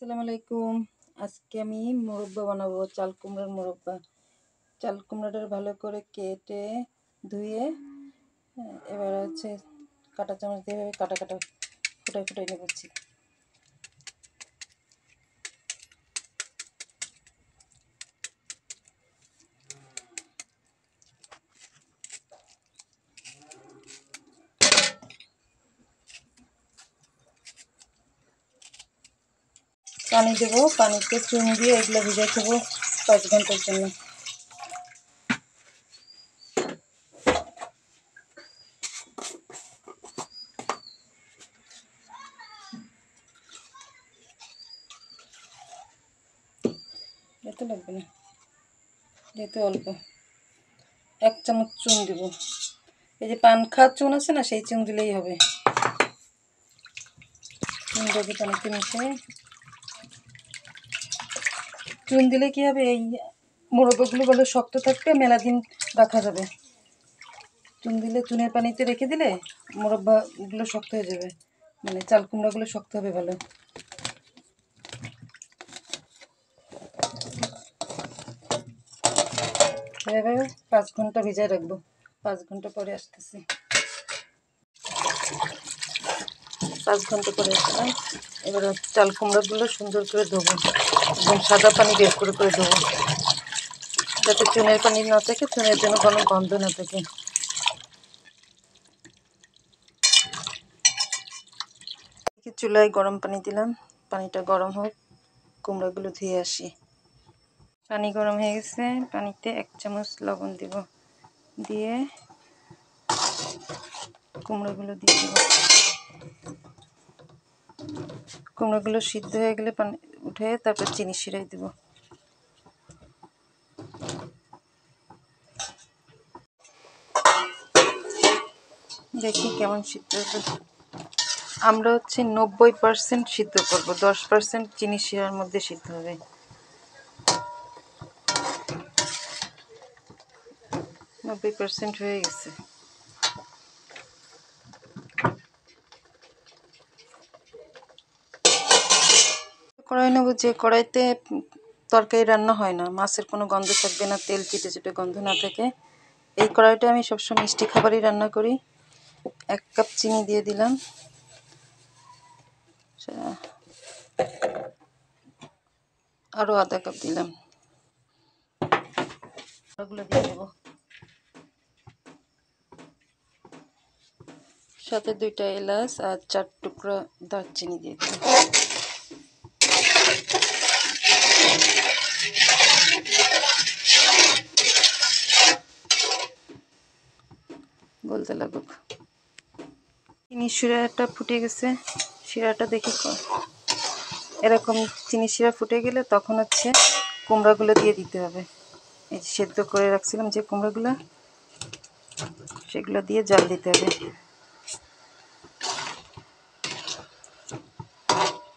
আসসালামু আলাইকুম। আজকে আমি মোরব্বা বানাবো, চাল কুমড়ার মোরব্বা। চাল কুমড়াটা ভালো করে কেটে ধুয়ে এবার কাঁটা চামচ দিয়ে কাটা কাটা ফুটাই ফুটাই নেবছি। পানি দেবো, পানিতে চুন দিয়ে এগুলো ভিজাই দেবো 5 ঘন্টার জন্য। এত লাগবে না, যেহেতু অল্প। 1 চামচ চুন দেব, এই যে পান খাওয়ার চুন আছে না, সেই চুন দিলেই হবে। চুন দিয়ে পানিতে মিশিয়ে, চুন দিলে কি হবে, এই মোরব্বাগুলো ভালো শক্ত থাকবে, মেলা দিন রাখা যাবে। চুন দিলে, চুনের পানিতে রেখে দিলে মোরব্বাগুলো শক্ত হয়ে যাবে, মানে চাল কুমড়াগুলো শক্ত হবে ভালো। এভাবে 5 ঘন্টা ভিজায় রাখবো। 5 ঘন্টা পরে আসতেছি। 5 ঘন্টা পরে আসলাম। এবার চাল কুমড়াগুলো সুন্দর করে ধোবো, একদম সাদা পানি বের করে করে ধোবো, যাতে চুনের পানি না থাকে, চুনের জন্য কোনো গন্ধ না থাকে। চুলায় গরম পানি দিলাম, পানিটা গরম হোক, কুমড়াগুলো ধুয়ে আসি। পানি গরম হয়ে গেছে, পানিতে 1 চামচ লবণ দিব, দিয়ে কুমড়োগুলো দিয়ে দেবো। কুমড়োগুলো সিদ্ধ হয়ে গেলে পানি উঠে তারপর চিনি শিরাই দেবো। দেখি কেমন সিদ্ধ হবে। আমরা 90% সিদ্ধ করব, 10% চিনি শিরার মধ্যে সিদ্ধ হবে। 90% হয়ে গেছে। কড়াই নেব, যে কড়াইতে তরকারি রান্না হয় না, মাছের কোনো গন্ধ থাকবে না, তেল চিটে চিটে গন্ধ না থাকে, এই কড়াইটা আমি সবসময় মিষ্টি খাবারই রান্না করি। 1 কাপ চিনি দিয়ে দিলাম, আরও আধা কাপ দিলাম। ওগুলো দিয়ে দেবো, সাথে 2টা এলাচ আর 4 টুকরা দারচিনি দিয়ে দেবো। গলতে লাগুক। চিনি শিরাটা ফুটে গেছে, শিরাটা দেখি এরকম চিনি শিরা ফুটে গেলে তখন কুমড়াগুলো দিয়ে দিতে হবে। এই সেদ্ধ করে রাখছিলাম যে কুমড়াগুলো, সেগুলো দিয়ে জাল দিতে হবে।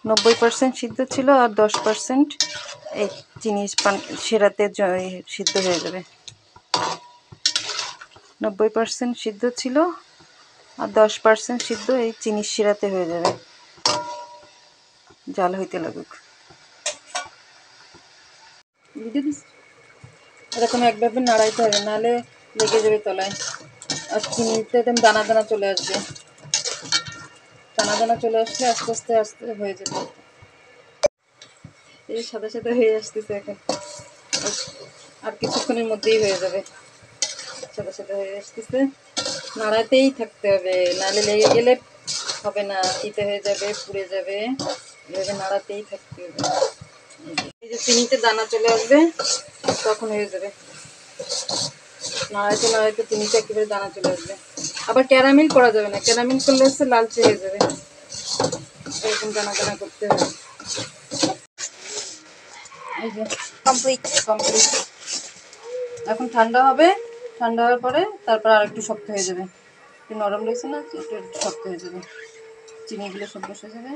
90% সিদ্ধ ছিল, আর 10% এই চিনি শিরাতে সিদ্ধ হয়ে যাবে। 90% সিদ্ধ ছিল আর 10% সিদ্ধ এই চিনির শিরাতে হয়ে যাবে। জাল হইতে লাগুক। এরকম একভাবে নাড়াইতে হবে, নাহলে লেগে যাবে তলায়, আর চিনিতে একদম দানা দানা চলে আসবে। দানা দানা চলে আসলে আস্তে আস্তে আস্তে হয়ে যাবে। এই সাদা সাদা হয়ে আসতেছে এখন, আর কিছুক্ষণের মধ্যেই হয়ে যাবে। সাদা সাদা হয়ে আসতেছে, নাড়াতেই থাকতে হবে, নাহলে লেগে গেলে হবে না, তিতে হয়ে যাবে, পুড়ে যাবে। এভাবে নাড়াতেই থাকতে হবে। এই যে চিনিতে দানা চলে আসবে, তখন হয়ে যাবে। নাড়াইতে নাড়াইতে চিনিতে একেবারে দানা চলে আসবে। আবার ক্যারামেল করা যাবে না, ক্যারামেল করলে লালচে হয়ে যাবে। এরকম দানা দানা করতে হবে। এই যে কমপ্লিট। এখন ঠান্ডা হবে, ঠান্ডা হওয়ার পরে তারপর আর একটু শক্ত হয়ে যাবে। একটু নরম রয়েছে না, একটু শক্ত হয়ে যাবে, চিনিগুলো সব বসে যাবে।